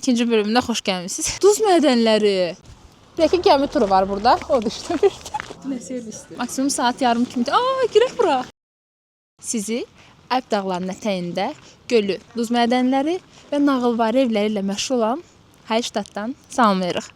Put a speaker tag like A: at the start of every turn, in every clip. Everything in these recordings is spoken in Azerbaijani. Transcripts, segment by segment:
A: ikinci bölümünə xoş gəlmişsiniz. Duz mədənləri. Belki gəmi turu var burada. O düşdü bir də.
B: Nə servisdir?
A: Maksimum saat yarım kimi. Girək bura. Sizi Alp dağlarının ətəyində gölü, duz mədənləri və nağılvari evləri ilə məşğul olan Hayştatdan salamlayırıq.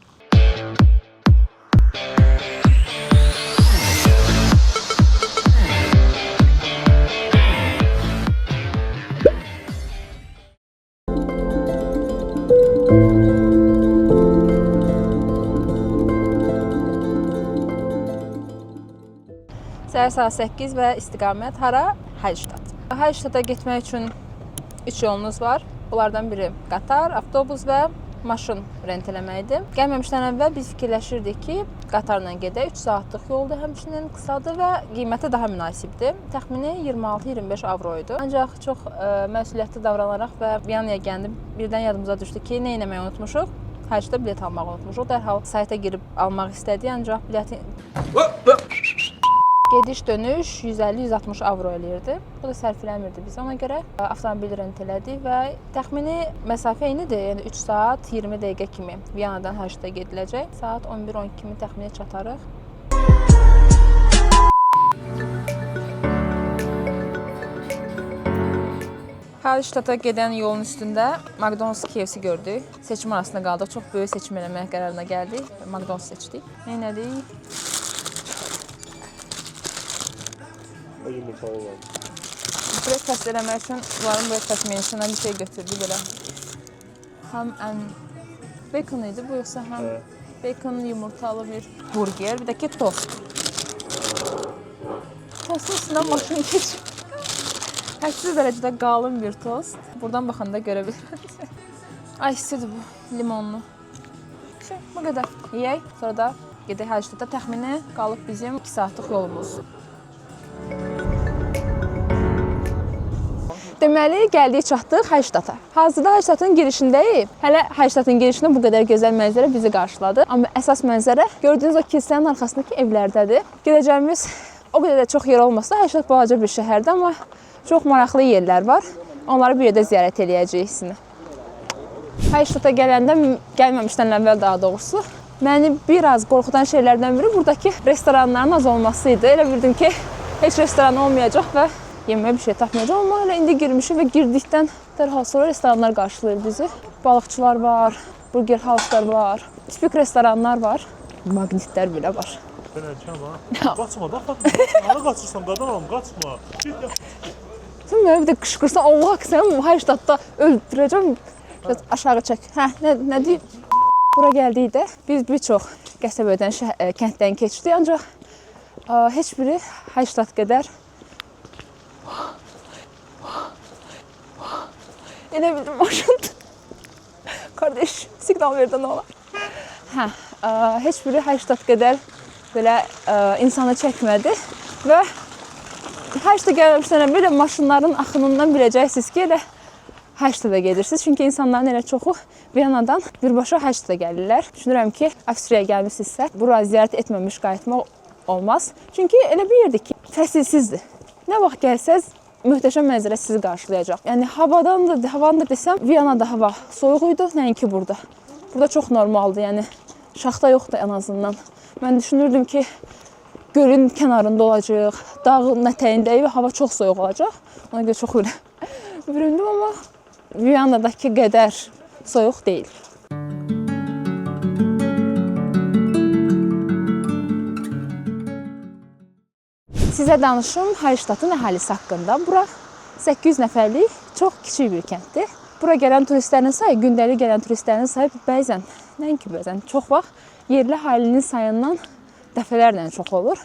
A: Səhər saat 8 və istiqamət hara? Hayştat. Hayştata getmək üçün 3 yolunuz var. Bunlardan biri qatar, avtobus və maşın rent eləməkdir. Gəlməmişdən əvvəl biz fikirləşirdik ki, qatarla gedək. 3 saatlıq yoldur, həmçinin qısadır və qiyməti daha münasibdir. Təxmini 26-25 avro idi. Ancaq çox məsuliyyətli davranaraq və Viyanaya gəldim. Birdən yadımıza düşdü ki, nə etməyi unutmuşuq? Hayştata bilet almağı unutmuşuq. Dərhal sayta girib almaq istədik, ancaq bileti gediş dönüş 150-160 avro eləyirdi. Bu da sərflənmirdi biz. Ona görə avtomobil rent elədik və təxmini məsafə eynidir. Yəni 3 saat 20 dəqiqə kimi Viyanadan Hayştata gediləcək. Saat 11-12 kimi təxmini çatarıq. Hayştata gedən yolun üstündə McDonald's, KFC gördük. Seçim arasında qaldıq. Çox böyük seçim eləmək qərarına gəldik. McDonald's seçdik. Neynədik?
C: Yumurtalı var.
A: Breakfast eləmək üçün varım breakfast menüsündən bir şey götürdü belə. Həm bacon idi bu, yoxsa həm bacon, yumurtalı bir burger, bir də ki tost. Tostun üstündən maşın keçir. Hədsiz dərəcədə qalın bir tost. Buradan baxanda görə bilirsiniz. Ay, istidir bu, limonlu. Bu qədər. Yeyək, sonra da gedək Hayştata. Təxmini qalıb bizim 2 saatlıq yolumuz. Deməli, gəldik, çatdıq Hayştata. Hazırda Hayştatın girişindəyik. Hələ Hayştatın girişində bu qədər gözəl mənzərə bizi qarşıladı. Amma əsas mənzərə gördüyünüz o kilsənin arxasındakı evlərdədir. Gedəcəyimiz o qədər də çox yer olmasa, Hayştat balaca bir şəhərdir, amma çox maraqlı yerlər var. Onları bir yerdə ziyarət eləyəcəyik sizinlə. Hayştata gəlməmişdən əvvəl daha doğrusu, məni biraz qorxudan şeylərdən biri buradakı restoranların az olması idi. Elə bildim ki, heç restoran olmayacaq və yeməyə bir şey tapmayacaq, amma elə indi girmişik və girdikdən dərhal sonra restoranlar qarşılayır bizi. Balıqçılar var, burger hauslar var, tipik restoranlar var, maqnitlər belə var.
C: Fənərkən ha? Qaçma da, hara qaçırsan qadanam, qaçma.
A: Sən mənə bir də qışqırsan, Allah sən Hayştatda öldürəcəm. Biraz aşağı çək. Nə deyim? Bura gəldik də, biz bir çox qəsəbədən, kənddən keçdik, ancaq heç biri Hayştat qədər elə bildim maşındır. Kardeş, siqnal verdən olar. Heç biri Hayştat qədər belə insanı çəkmədi və Hayştata gəlməmişdən belə maşınların axınından biləcəksiniz ki, elə Hayştata gedirsiniz. Çünki insanların elə çoxu Viyanadan birbaşa Hayştata gəlirlər. Düşünürəm ki, Avstriyaya gəlmişsinizsə, bura ziyarət etməmiş qayıtmaq olmaz. Çünki elə bir yerdir ki, fəsilsizdir. Nə vaxt gəlsəz, möhtəşəm mənzərə sizi qarşılayacaq. Yəni, havanı da desəm, Viyanada hava soyuq idi, nəinki burada. Burada çox normaldır, yəni şaxta yoxdur ən azından. Mən düşünürdüm ki, gölün kənarında olacaq, dağın ətəyindəyik və hava çox soyuq olacaq. Ona görə çox elə büründüm, amma Viyanadakı qədər soyuq deyil. Sizə danışım Hayştatın əhalisi haqqında. Bura 800 nəfərlik çox kiçik bir kənddir. Bura gələn turistlərin sayı, gündəlik gələn turistlərin sayı bəzən, nəinki bəzən, çox vaxt yerli əhalinin sayından dəfələrlə çox olur.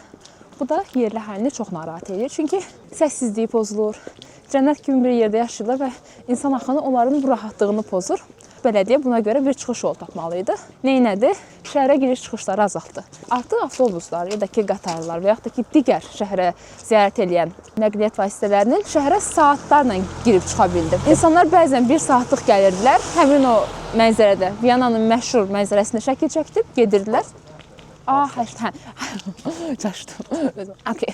A: Bu da yerli əhalini çox narahat edir. Çünki səssizliyi pozulur. Cənnət kimi bir yerdə yaşayırlar və insan axını onların bu rahatlığını pozur. Bələdiyyə buna görə bir çıxış yolu tapmalıydı. Neynədi? Şəhərə giriş çıxışları azaltdı. Artıq avtobuslar, ya da ki qatarlar və yaxud da ki digər şəhərə ziyarət edən nəqliyyat vasitələrinin şəhərə saatlarla girib çıxa bildi. İnsanlar bəzən 1 saatlıq gəlirdilər, həmin o mənzərədə, Viyananın məşhur mənzərəsində şəkil çəkib gedirdilər. Çaşdım. Okay.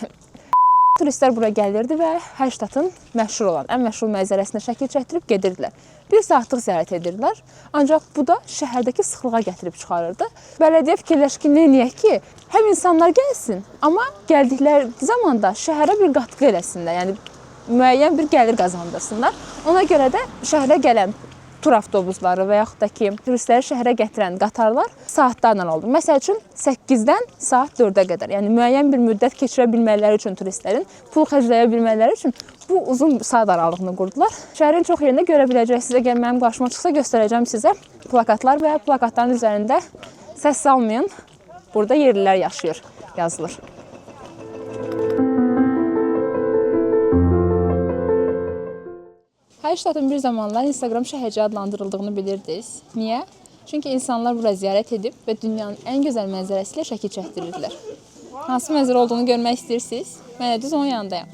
A: Turistlər bura gəlirdi və Hallstattın məşhur olan, ən məşhur mənzərəsində şəkil çəkdirib gedirdilər. 1 saatlıq ziyarət edirdilər. Ancaq bu da şəhərdəki sıxlığa gətirib çıxarırdı. Bələdiyyə fikirləşdi ki, neyək ki, həm insanlar gəlsin, amma gəldikləri zaman da şəhərə bir qatqı eləsinlər. Yəni müəyyən bir gəlir qazandırsınlar. Ona görə də şəhərə gələn tur avtobusları və yaxud da ki, turistləri şəhərə gətirən qatarlar saatlarla oldu. Məsəl üçün 8-dən saat 4-ə qədər. Yəni müəyyən bir müddət keçirə bilmələri üçün turistlərin pul xərcləyə bilmələri üçün bu uzun saat aralığını qurdular. Şəhərin çox yerində görə biləcəksiniz. Əgər mənim qarşıma çıxsa göstərəcəm sizə plakatlar və plakatların üzərində səs salmayın, burada yerlilər yaşayır yazılır. Hallstattın bir zamanlar Instagram şəhərci adlandırıldığını bilirdiniz. Niyə? Çünki insanlar bura ziyarət edib və dünyanın ən gözəl mənzərəsi ilə şəkil çəkdirirdilər. Hansı mənzərə olduğunu görmək istəyirsiniz? Mən də düz onun yanındayım.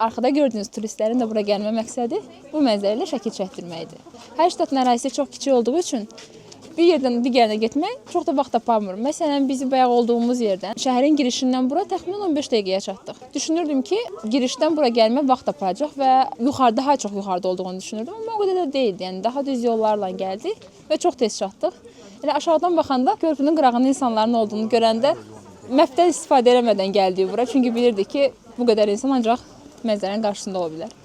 A: Arxada gördüyünüz turistlərin də bura gəlmə məqsədi bu mənzərə ilə şəkil çəkdirməkdir. Hallstattın ərazisi çox kiçik olduğu üçün bir yerdən digərinə getmək çox da vaxt aparmır. Məsələn, bizim bayaq olduğumuz yerdən şəhərin girişindən bura təxminən 15 dəqiqəyə çatdıq. Düşünürdüm ki, girişdən bura gəlmə vaxt aparacaq və daha çox yuxarıda olduğunu düşünürdüm. Amma o qədər də deyildi. Yəni daha düz yollarla gəldik və çox tez çatdıq. Elə aşağıdan baxanda körpünün qırağında insanların olduğunu görəndə məpdən istifadə eləmədən gəldik bura. Çünki bilirdik ki, bu qədər insan ancaq mənzərənin qarşısında ola bilər.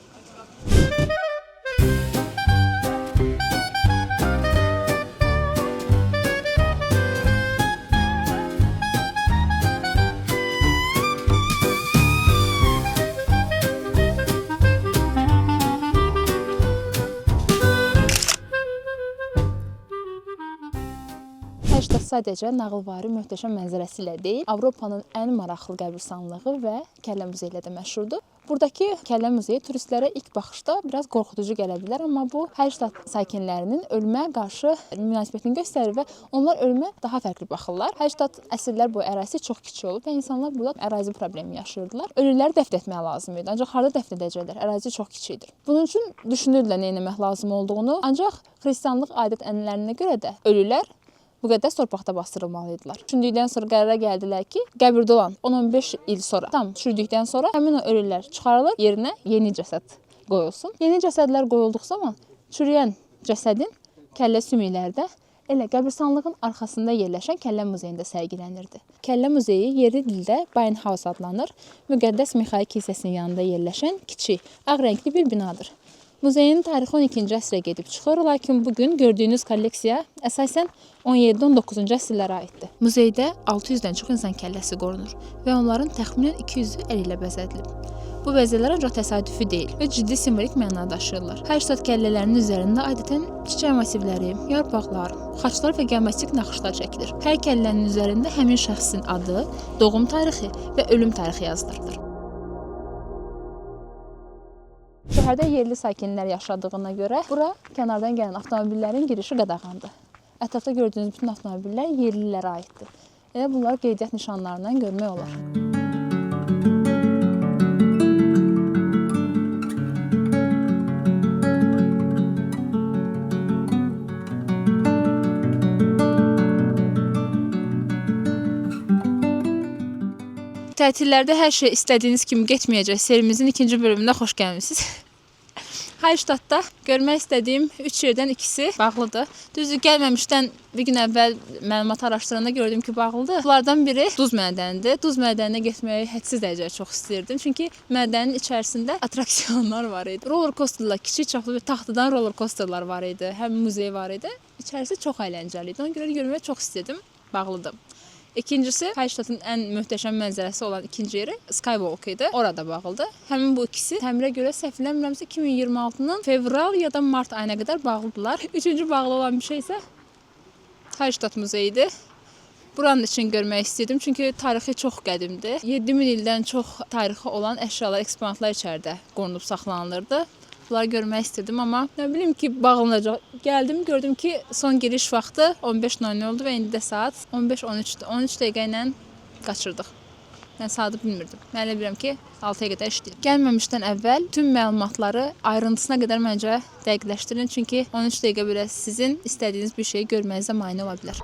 A: Hallstatt sadəcə nağılvari möhtəşəm mənzərəsi ilə deyil, Avropanın ən maraqlı qəbirstanlığı və kəllə muzeyi ilə də məşhurdur. Buradakı kəllə muzeyi turistlərə ilk baxışda biraz qorxuducu gələ bilər, amma bu Hallstatt sakinlərinin ölümə qarşı münasibətini göstərir və onlar ölümə daha fərqli baxırlar. Hallstatt əsrlər boyu ərazisi çox kiçik olub və insanlar burada ərazi problemi yaşayırdılar. Ölüləri dəfn etmək lazım idi, ancaq harda dəfn edəcəklər? Ərazi çox kiçikdir. Bunun üçün düşünürdülər nə etmək lazım olduğunu, ancaq xristianlıq adət-ənənələrinə görə də ölülər müqəddəs torpaqda bastırılmalıydılar. Düşündükdən sonra qərara gəldilər ki, qəbirdə olan 10-15 il sonra, tam çürüdükdən sonra həmin o ölülər çıxarılır, yerinə yeni cəsəd qoyulsun. Yeni cəsədlər qoyulduq zaman çürüyən cəsədin kəllə sümükləri də elə qəbirstanlığın arxasında yerləşən kəllə muzeyində sərgilənirdi. Kəllə muzeyi yerli dildə Beinhaus adlanır. Müqəddəs Mixail kilsəsinin yanında yerləşən kiçik, ağ rəngli bir binadır. Muzeyin tarixi 12-ci əsrə gedib çıxır, lakin bugün gördüyünüz kolleksiya əsasən 17-19-cu əsrlərə aiddir. Muzeydə 600-dən çox insan kəlləsi qorunur və onların təxminən 200-ü əl ilə bəzədilib. Bu bəzələr ancaq təsadüfi deyil və ciddi simvolik məna daşıyırlar. Hallstatt kəllələrinin üzərində adətən çiçək masivləri, yarpaqlar, xaçlar və geometrik naxışlar çəkilir. Hər kəllənin üzərində həmin şəxsin adı, doğum tarixi və ölüm tarixi yazılır. Şəhərdə yerli sakinlər yaşadığına görə bura kənardan gələn avtomobillərin girişi qadağandır. Ətrafda gördüyünüz bütün avtomobillər yerlilərə aiddir. Elə bunları qeydiyyat nişanlarından görmək olar. Tətillərdə hər şey istədiyiniz kimi getməyəcək serimizin 2-ci bölümünə xoş gəlmisiniz. Hallstattda görmək istədiyim 3 yerdən ikisi bağlıdır. Düzdür, gəlməmişdən bir gün əvvəl məlumat araşdıranda gördüm ki, bağlıdır. Bunlardan biri duz mədənidir. Duz mədəninə getməyi hədsiz dərəcədə çox istəyirdim. Çünki mədənin içərisində atraksiyonlar var idi. Roller coasterlar, kiçik çaplı bir taxtadan roller coasterlar var idi. Həm muzey var idi. İçərisi çox əyləncəli idi. Ona görə görməyi çox istədim. Bağlıdır. İkincisi, Hallstattın ən möhtəşəm mənzərəsi olan ikinci yeri Skywalk idi. Orada bağlıdır. Həmin bu ikisi təmirə görə səhv eləmirəmsə 2026-nın fevral ya da mart ayına qədər bağlıdırlar. Üçüncü bağlı olan bir şey isə Hallstatt muzeyidir. Buranın için görmək istəyirdim, çünki tarixi çox qədimdir. 7000 ildən çox tarixi olan əşyalar, eksponatlar içəridə qorunub saxlanılırdı. Bunları görmək istedim, amma nə bilim ki, bağlanacaq. Gəldim, gördüm ki, son giriş vaxtı 15:00 oldu və indi də saat 15:13-dür. 13 dəqiqə ilə qaçırdıq. Mən saatı bilmirdim. Mən elə bilirəm ki, 6-ya qədər işləyir. Gəlməmişdən əvvəl tüm məlumatları ayrıntısına qədər məncə dəqiqləşdirin. Çünki 13 dəqiqə belə sizin istədiyiniz bir şeyi görmənizə mane ola bilər.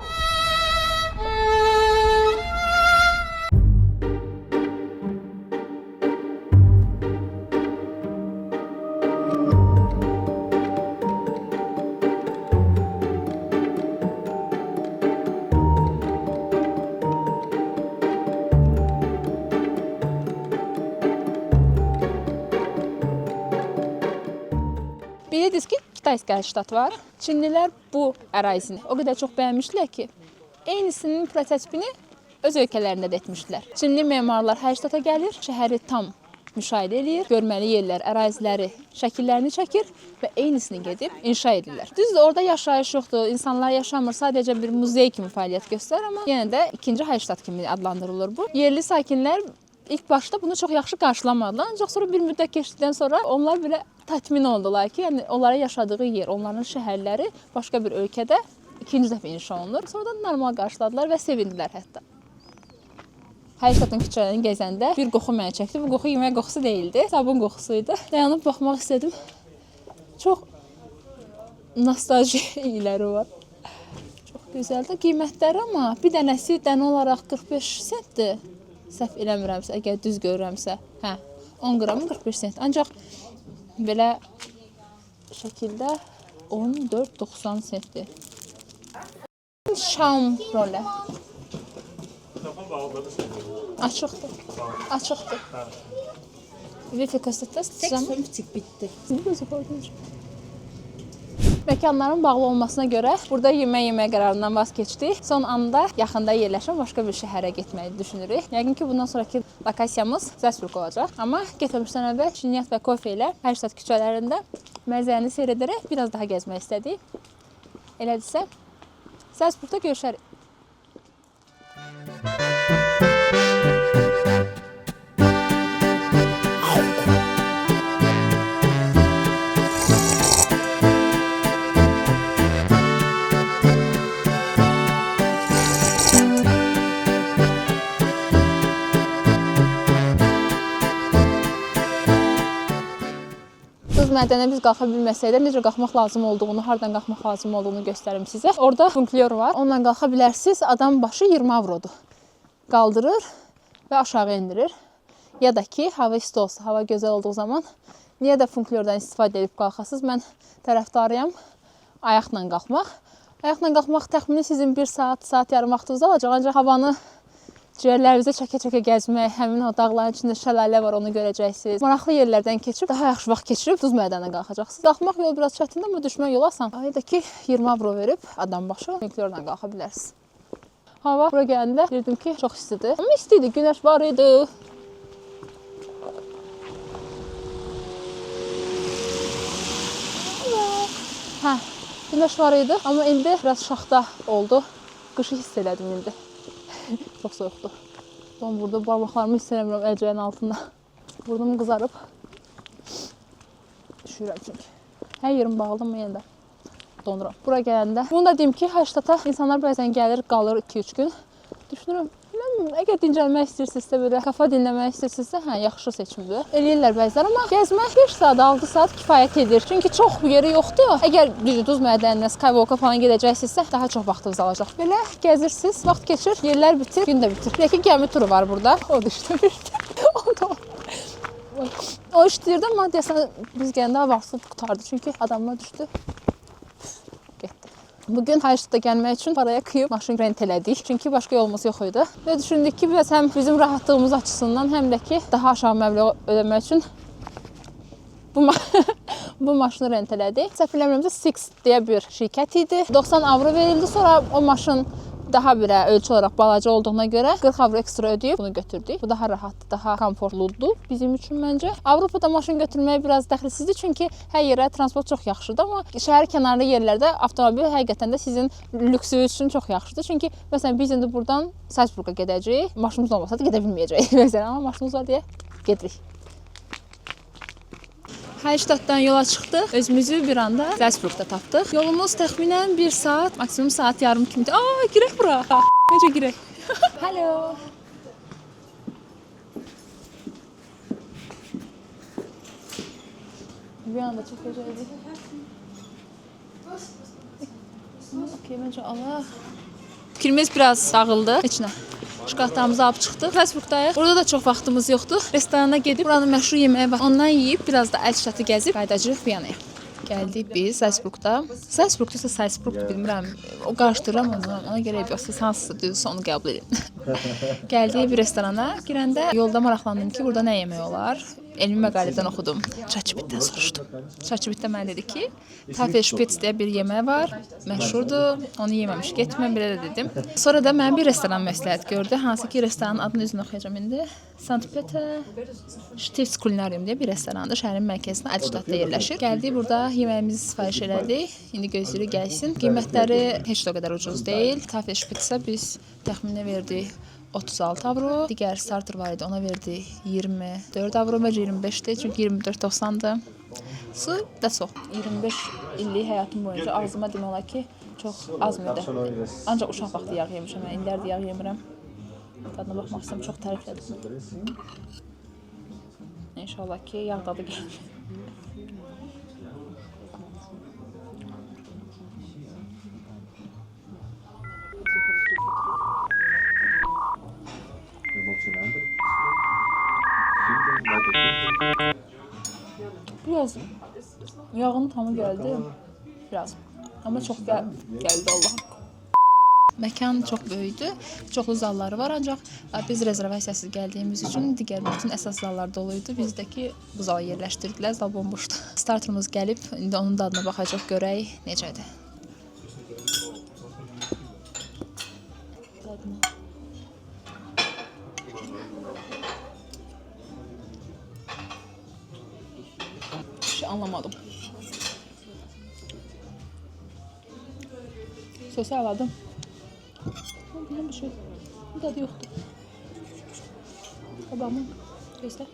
A: Bilirsiniz ki, Kitayskaya ştat var. Çinlilər bu ərazini o qədər çox bəyənmişdilər ki, eynisinin prototipini öz ölkələrində də etmişdilər. Çinli memarlar hər ştata gəlir, şəhəri tam müşahidə eləyir, görməli yerlər, əraziləri, şəkillərini çəkir və eynisini gedib inşa edirlər. Düzdür, orada yaşayış yoxdur, insanlar yaşamır, sadəcə bir muzey kimi fəaliyyət göstərir, amma yenə də ikinci Hayştat kimi adlandırılır bu. Yerli sakinlər İlk başda bunu çox yaxşı qarşılamadılar. Ancaq sonra bir müddət keçdikdən sonra onlar belə tatmin oldular ki, yəni onlara yaşadığı yer, onların şəhərləri başqa bir ölkədə ikinci dəfə inşa olunur. Sonra da normal qarşıladılar və sevindilər hətta. Hayştatın küçələrini gəzəndə bir qoxu məni çəkdi. Bu qoxu yemək qoxusu deyildi, sabun qoxusuydu. Dayanıb baxmaq istədim. Çox nostalji illəri var. Çox gözəldir. Qiymətləri amma bir dənəsi dənə olaraq 45 sentdir. Səhv eləmirəmsə, əgər düz görürəmsə, 10 qramı 45 sent. Ancaq belə şəkildə 14.90 sentdir. Şam rolə. Açıqdır. Açıqdır. Wi-Fi kassetası
B: Tek butik bitti.
A: Məkanların bağlı olmasına görə burada yemək qərarından vaz keçdik. Son anda yaxında yerləşən başqa bir şəhərə getməyi düşünürük. Yəqin ki, bundan sonraki lokasiyamız Zalsburg olacaq. Amma getməmişdən əvvəl şirniyyat və kofe ilə Hayştat küçələrində mənzərəni seyr edərək biraz daha gəzmək istədik. Elədirsə, Zalsburgda görüşərik. Mədənə biz qalxa bilməsək də necə qalxmaq lazım olduğunu, hardan qalxmaq lazım olduğunu göstərim sizə. Orada funklyor var. Onunla qalxa bilərsiniz. Adam başı 20 avrodur. Qaldırır və aşağı endirir. Ya da ki, hava isti olsa, hava gözəl olduğu zaman niyə də funklyordan istifadə edib qalxasınız? Mən tərəfdarıyam ayaqla qalxmaq. Ayaqla qalxmaq təxmini sizin 1 saat yarım vaxtınız alacaq. Ancaq havanı ciyərlərinizə çəkə-çəkə gəzmək, həmin o dağların içində şəlalə var, onu görəcəksiniz. Maraqlı yerlərdən keçib, daha yaxşı vaxt keçirib duz mədənə qalxacaqsınız. Qalxmaq yolu biraz çətindir, amma düşmək yolu asan. Ayda ki, 20 avro verib adam başı funklyorla qalxa bilərsiniz. Hava bura gələndə bilirdim ki, çox istidir. Amma istiydi, günəş var idi. Günəş var idi, amma indi biraz şaxta oldu. Qışı hiss elədim indi. Çox soyuqdur. Son burada barmaqlarımı hiss eləmirəm əlcəyin altında. Burnum qızarıb. Üşüyürəm çünki. Hər yerim bağlıdır, amma yenə də donuram. Bura gələndə. Bunu da deyim ki, Hayştata insanlar bəzən gəlir, qalır 2-3 gün. Düşünürəm, əgər dincəlmək istəyirsinizsə, belə kafa dinləmək istəyirsinizsə, yaxşı seçimdir. Eləyirlər bəzilər, amma gəzmək 5 saat, 6 saat kifayət edir. Çünki çox yeri yoxdur. Əgər duz mədəninə, Skywalk-a falan gedəcəksinizsə, daha çox vaxtınız alacaq. Belə gəzirsiniz, vaxt keçir, yerlər bitir, gün də bitir. Bir gəmi turu var burada. O da işləmirdi. O işləyirdi, amma deyəsən biz gələndə vaxtı qutardı. Çünki adamlar düşdü. Getdi. Bugün Hayştatda gəlmək üçün paraya qıyıb maşın rent elədik. Çünki başqa yolumuz yox idi. Və düşündük ki, biz həm bizim rahatlığımız açısından, həm də ki, daha aşağı məbləğ ödəmək üçün bu maşını rent elədik. Səhv eləmirəmsə Six deyə bir şirkət idi. 90 avro verildi. Sonra o maşın daha bir ölçü olaraq balaca olduğuna görə 40 avro ekstra ödəyib bunu götürdük. Bu daha rahatdır, daha komfortludur bizim üçün məncə. Avropada maşın götürmək biraz dəxilsizdir, çünki hər yerə transport çox yaxşıdır, amma şəhər kənarında yerlərdə avtomobil həqiqətən də sizin lüksünüz üçün çox yaxşıdır. Çünki məsələn biz indi buradan Salzburga gedəcəyik. Maşınımız olmasa da gedə bilməyəcəyik. Məsələn, amma maşınımız var deyə gedirik. Hayştatdan yola çıxdıq. Özümüzü bir anda Zalsburgda tapdıq. Yolumuz təxminən 1 saat, maksimum saat yarım kimidir. Girək bura. Necə girək? Hello. bir anda çəkəcəkdik. Okey, məncə Allah. Fikrimiz biraz dağıldı. Heç nə. Şkaflarımızı alıb çıxdıq. Facebookdayıq. Burada da çox vaxtımız yoxdur. Restorana gedib buranın məşhur yeməyi var. Ondan yeyib biraz da Əlşatı gəzib qayıdacağıq Viyanaya. Gəldik biz Salzburgda. Salzburgda Salzburgdur bilmirəm. O qarışdırıram ona görə yoxsa hansısa düzdürsə onu qəbul edin. Gəldik bir restorana. Girəndə yolda maraqlandım ki, burada nə yemək olar? Elmi məqalədən oxudum. ChatGPT-dən soruşdum. ChatGPT mənə dedi ki, Tafelspitz deyə bir yemək var, məşhurdur. Onu yeməmiş getmə, belə də dedim. Sonra da mən bir restoran məsləhət gördü. Hansı ki, restoranın adını özünü oxuyacağam indi. Sankt Peter Stifts Kulinarium deyə bir restorandır. Şəhərin mərkəzində Altstadtda yerləşir. Gəldik, burada yeməyimizi sifariş elədik. İndi gözləyirik gəlsin. Qiymətləri heç də o qədər ucuz deyil. Tafelspitz-ə biz təxminə verdik 36 avro. Digər starter var idi, ona verdi 24 avro və 25-dir, çünki 24.90-dır. Su da çox. 25 illik həyatım boyunca ağzıma demək olar ki, çox az müddət. Ancaq uşaq vaxtı yağ yemişəm, mən illərdir yağ yemirəm. Tadına baxmaq istəyirəm, çox təriflədim. İnşallah ki, yağ dadı gəlir. Biraz yağın tamı gəldi. Biraz. Amma çox gəldi Allah. Məkan çox böyükdür. Çoxlu zalları var, ancaq biz rezervasiyasız gəldiyimiz üçün digər bütün əsas zallar dolu idi. Bizdəki bu zala yerləşdirdilər, zal bomboşdu. Starterımız gəlib, indi onun dadına baxacaq, görək necədir. Anlamadım. Sosu aladım. Bilmem bir şey. Bu tadı yoktu. Babamın. Göster.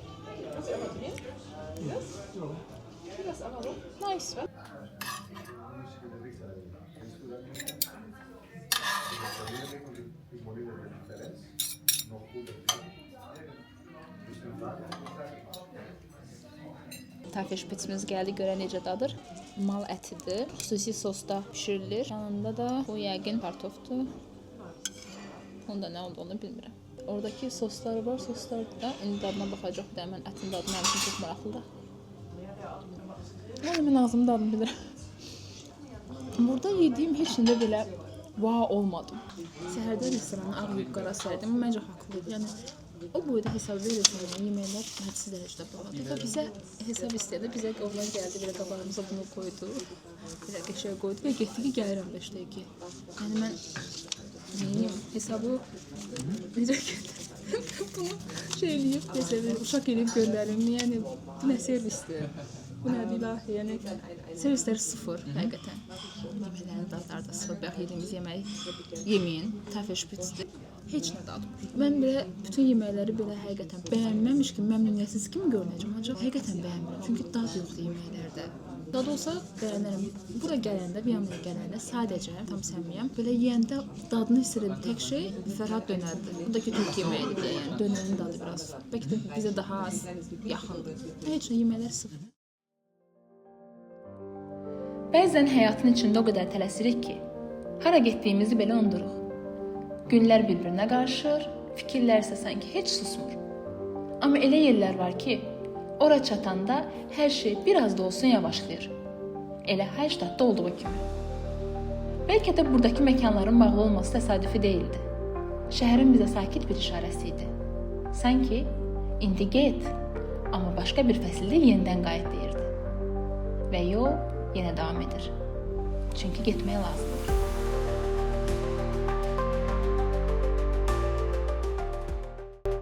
A: Nice. Tafelspitzimiz gəldi, görə necə dadır. Mal ətidir. Xüsusi sosda pişirilir. Yanında da bu yəqin kartofdur. Onda nə olduğunu bilmirəm. Oradakı soslar var, soslarda da indi dadına baxacaq. Bir də mən ətin dadını mənim üçün çox maraqlıdır. Mən ağzımın dadını bilirəm. Burada yediyim heç nədə belə wow olmadım. Səhərdə restorana ağ yiyib qara sərdim. Məncə haqlıdır. Yəni o boyda hesab verirsən, yeməklər hədsiz dərəcədə bahadır. Və bizə hesab istəyəndə bizə oğlan gəldi, belə qabağımıza bunu qoydu. Belə qəşəng qoydu və getdi ki, gəlirəm 5 dəqiqə. Yəni mən neyim, hesabı necə göndərim? Bunu şey eləyib, desə, uşaq eləyib göndərim. Yəni bu nə servisdir? Bu nədir ilahi? Yəni servislər sıfır, həqiqətən. Yeməklərin dadları da sıfır. Bax, yediyimiz yeməyin Tafelspitzdir. Heç nə dadı. Mən belə bütün yeməkləri belə həqiqətən bəyənməmiş ki, məmnuniyyətsiz kimi görünəcəm. Ancaq həqiqətən bəyənmirəm. Çünki dad yoxdur yeməklərdə. Dad olsa bəyənərəm. Bura gələndə, Viyanaya gələndə sadəcə, tam səmiyəm, belə yeyəndə dadını istəyirəm. Tək şey Fərhad dönərdir. Buradakı Türk yeməyidir deyə, yəni dönərin dadı biraz. Bəlkə də bizə daha az yaxındır. Heç nə yeməklər sıfır. Bəzən həyatın içində o qədər tələsirik ki, hara getdiyimizi belə unuduruq. Günlər bir-birinə qarışır, fikirlər isə sanki heç susmur. Amma elə yerlər var ki, ora çatanda hər şey biraz da olsun yavaşlayır. Elə Hallstattda olduğu kimi. Bəlkə də buradakı məkanların bağlı olması təsadüfi deyildi. Şəhərin bizə sakit bir işarəsi idi. Sanki, indi get, amma başqa bir fəsildə yenidən qayıt deyirdi. Və yol yenə davam edir. Çünki getmək lazımdır.